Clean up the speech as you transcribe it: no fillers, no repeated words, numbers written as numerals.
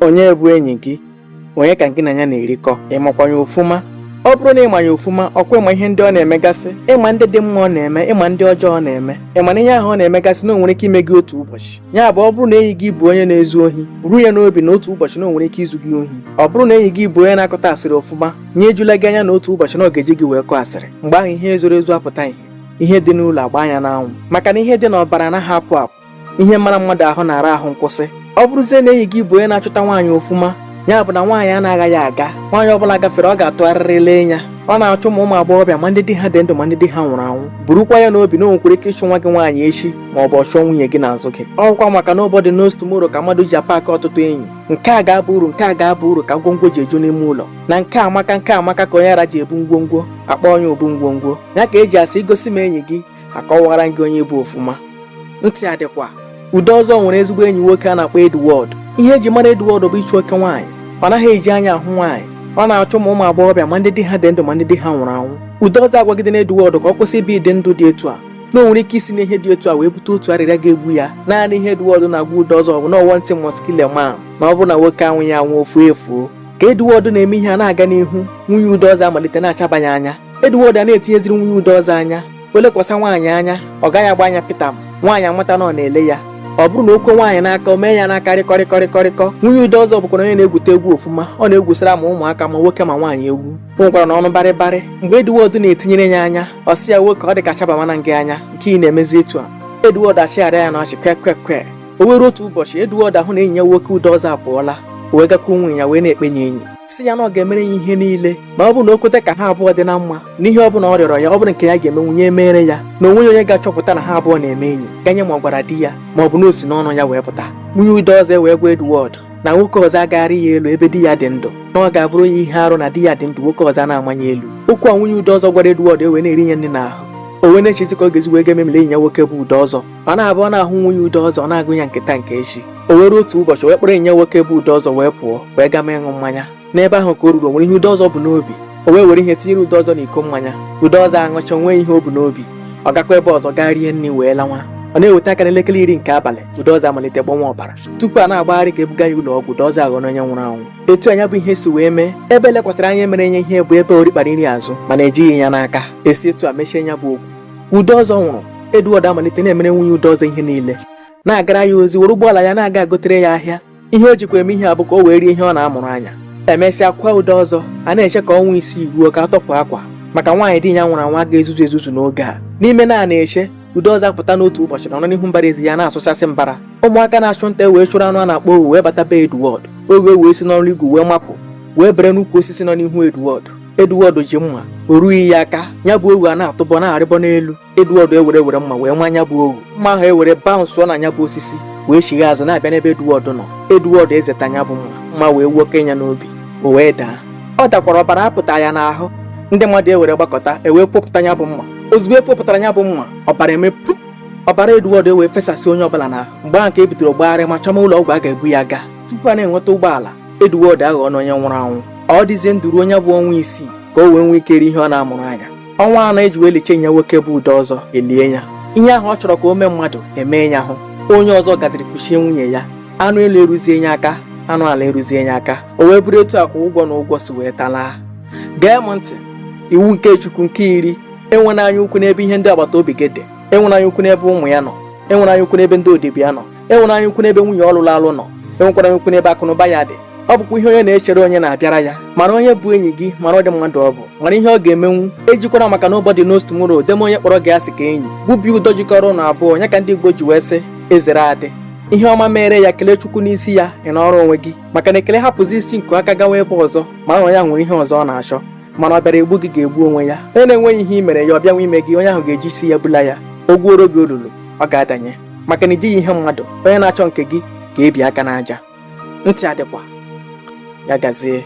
onye bụ enyi gị, onye ka gị na ya na-erikọ, ịmakwanye ofụma. Ọ bụrụ na ịmanye ofụma, ọkwa ịma ihe ndị ọ na-emegasị, ịma ndị dị mma ọ na-eme, ịma ndị ọjọọ ọ na-eme, ịma na ihe ahụ ọ na-emegasị na o nwere ike ime gị otu ụbọchị. Ya bụ, ọ bụrụ na enyi gị bụ onye na-ezu ohi, ruo ya n'obi na otu ụbọchị na o nwere ike izu gị ohi. Ọ bụrụ na enyi gị bụ onye na-akọta asịrị ofụma, nye ejula gị anya na otu ụbọchị na ọ ga-eji gị wee kọọ asịrị. Mgbe ahụ ihe zoro ezu apụta ihe dị n'ụlọ agba anya n'anwụ, maka na ihe dị n'ọbara anaghị apụ apụ. Ihe mara mmadụ ahụ na-ara ahụ nkwụsị. Ọ bụrụzie na enyi gị bụ onye na-achọta nwaanyị ofụma, ya bụ na nwaanyị anaghị aga, nwaanyị ọbụla gafere ọ ga-atụgharịrị lee ya. Ọ na-achụ ụmụ agbọghọbịa ma ndị di ha dị ndụ ma ndị di ha nwụrụ anwụ. Burukwa ya n'obi na o nwekwara ike ịchụ nwa gị nwaanyị echi ma ọ bụ ọchụọ nwunye gị n'azụ gị. Ọkwa maka na nobody knows tomorrow ka mmadụ ji apaakị ọtụtụ enyi. Nke a ga-aba uru, nke a ga-aba uru ka ngwongwo ji eju n'ime ụlọ. Na nke amaka ka onye ara ji ebu ngwongwo akpọ onye obu ngwongwo. Ya ka eji asị igosi m enyi gị, akọwara gị onye bụ ofụma. Ntị adịkwa. Udeọzọ nwere ezigbo enyi nwoke a na-akpọ Edward. Ihe eji mara Edward bụ ịchụ oke nwaanyị. Ọ naghị eji anya ahụ nwaanyị. Ọ na-achụ ụmụ agbọghọbịa ma ndị di ha dị ndụ ma ndị di ha nwụrụ anwụ. Udeọzọ agwagide na Edward ka ọ kwụsị ibi ịdị ndụ dị etu a, na o nwere ike isi n'ihe dị etu a wee bute otu arịrịa ga-egbu ya. Naanị ihe Edward na-agwa Udeọzọ bụ na ọwọ ntị mọskile ma ọ bụ na nwoke anwụ ya anwụ ofu efu. Ka Edward na-eme ihe a na-aga n'ihu, nwunye Udeọzọ amalite na-achabanye anya. Edward a na-etinyeziri nwunye Udeọzọ anya, o lekwasị nwaanyị anya, ọ gaghị agba anya pịtam. Nwaanyị amata na ọ na-ele ya. Ọ bụrụ na okwe nwaanyị n'aka, o mee ya n'aka rịkọrịkọrịkọrịkọ. Nwunye Udeọzọ bụkwara onye na-egwute egwu ofụma. Ọ na-egwusara ma ụmụaka ma nwoke ma nwaanyị egwu. O nwekwara na ọnụ barịbarị. Mgbe Edward na-etinyere ya anya, ọ sị ya nwoke ọ dị ka chabamana gị anya nke ị na-emezi etu a. Edward achịgharịa ya na ọchị kwekwe. O were otu ụbọchị Edward ahụ na enyi ya nwoke Udeọzọ apụọla, o wee gakwuo nwunye ya wee na-ekpenye enyi, sị ya na ọ ga-emere ya ihe niile ma ọ bụ na o kweta ka ha abụọ dị na mma, n'ihe ọ bụla ọ rịọrọ ya, ọ bụrụ nke ya ga-emenwu nye emere ya, na onweghị onye ga-achọpụta na ha abụọ na-eme enyi, ganye ma ọ gwara di ya ma ọ bụ na o si n'ọnụ ya wee pụta. Nwunye Udeọzọ wee gwa Edward na nwoke ọzọ agagharị ya elu ebe di ya dị ndụ, na ọ ga-abụrụ ya ihe arụ na di ya dị ndụ nwoke ọzọ na-amanye elu. Okwu a nwunye Udeọzọ gwara Edward wee na-eri ya nri n'ahụ. O wee na-echezi ka ọ ga-ezi wee ga-ememele enyi ya nwoke bụ Udeọzọ. Ọ na-abụọ na-ahụ nwunye Udeọzọ, ọ na-agụ ya nkịta nke echi. O were otu ụbọchị wee kpọrọ enyi ya nwoke bụ Udeọzọ wee pụọ wee gaa ịṅụ mmanya. N'ebe ahụ ka o ruru, o nwere ihe Udeọzọ bụ n'obi. O wee were ihe tinyere Udeọzọ n'iko mmanya. Udeọzọ aṅụcha nwee ihe o bu n'obi. Ọ gakwa ebe ọzọ gaa rie nri wee lawa. Ọ na-eweta aka n'elekere 10 nke abalị, Udeọzọ amalite gbanwe ọbara. Tupu a na-agbagharị ka ebuga ya ụlọ ọgwụ, Udeọzọ aghọ onye nwụrụ anwụ. Etu anya bụ ihe si wee mee. Ebe lekwasịrị anya mere nye ihe bụ ebe o rikpara nri azụ mana ejighị ya n'aka. Esi etu a mechie ya bụ okwu. Udeọzọ nwụrụ. Edward amalite na-emere nwunye Udeọzọ ihe niile, na-agara ya ozi, were ụgbọala ya na-aga agotere ya ahịa. Ihe o jikwa eme ihe a bụ ka o wee rie ihe ọ na-amụrụ anya. Emesịa kwa Udeọzọ a na-eche ka ọnwa 6 ruo ka atọpụ akwa, maka nwaanyị di ya nwụrụ anwụ ga-ezuzu ezuzu n'oge a. N'ime na-eche, Udeọzọ apụta n'otu ụbọchị na ọnọ n'ihu mbara ezi ya na-asụchasị mbara. Ụmụaka na-achụ nta wee chụrụ anụ a na-akpọ ohu wee bata be Edward. Oge wee si n'ọrụ igwe wee mapụ wee bere n'ukwu osisi nọ n'ihu Edward ji mma o rughị ya aka. Ya bụ ohu a na-atụbọ na-arịbọ n'elu. Edward were mma wee manya bụ ohu. Mma ahụ ewere baunsụọ na nya bụ osisi wee chigha azụ na-abịa n'ebe Edward nọ. Edward ezeta nya bụ mma wee nwoke ya n'obi, o wee daa. Ọ dakwara ọbara apụta ya n'ahụ. Ndị mmadụ ewere gbakọta wee fopụta ya bụ mma. Ozugbo efopụtara ya bụ mma, ọbara emepu. Ọbara Edward wee fesasị onye ọbụla n'ahụ. Mgbe ahụ ka e bidoro gbagharị ma chọma ụlọ ọgwụ a ga-ebu ya gaa. Tupu a na-enweta ụgbọala, Edward aghọọ onye nwụrụ anwụ. Ọ dịzie ndụ ruo onye bụ ọnwa 6 ka o wee nwee ike rie ihe ọ na-amụrụ anya. Ọnwa anọ eji wee liche nya nwoke bụ Udeọzọ elie ya. Ihe ahụ ọ chọrọ ka o mee mmadụ emee ya hụ. Onye ọzọ gaziri kpuchie nwunye ya. Anụ elu eruzie ya aka, anụ ala eruzie ya aka. O wee bụrụ etu akwa ụgwọ na ụgwọ si wee talaa. Gee m ntị. Iwu nke Chukwu nke 10: enwena anya ukwu n'ebe ihe ndị agbata obi gị dị. Enwena anya ukwu n'ebe ụmụ ya nọ. Enwena anya ukwu n'ebe ndị odibịa nọ. Enwena anya ukwu n'ebe nwunye ọlụlụ alụ nọ. Enwekwara anya ukwu n'ebe akụnụba ya dị. Ọ bụkwa ihe onye na-echere onye na-abịara ya. Mara onye bụ enyi gị, mara ọdị mmadụ ọ bụ, mara ihe ọ ga-emenwu. Ejikwara maka nobody knows tomorrow deme onye kpọrọ gị asị ka enyi. Gbubi ụdọ jikọrọ na abụọ, ya ka ndị Igbo ji wee sị ezere adị. Ihe ọma mere ya, kelee Chukwu n'isi ya, ị n'ọrụ onwe gị. Maka na ekele hapụzi isi nke aka gawa ebe ọzọ, mara onye ahụ nwere ihe ọzọ ọ na-achọ. Mana ọ bịara egbu gị ga-egbu onwe ya. Onye na-enweghị ihe i mere ya, ọ bịanwa ime gị, onye ahụ ga-eji isi ya bula ya. O gbuoro gị olulu, ọ ga-adanye. Maka na ijighị ihe mmadụ, onye na-achọ nke gị ga-ebi aka n'aja. Ntị adịkwa. Ya gazie.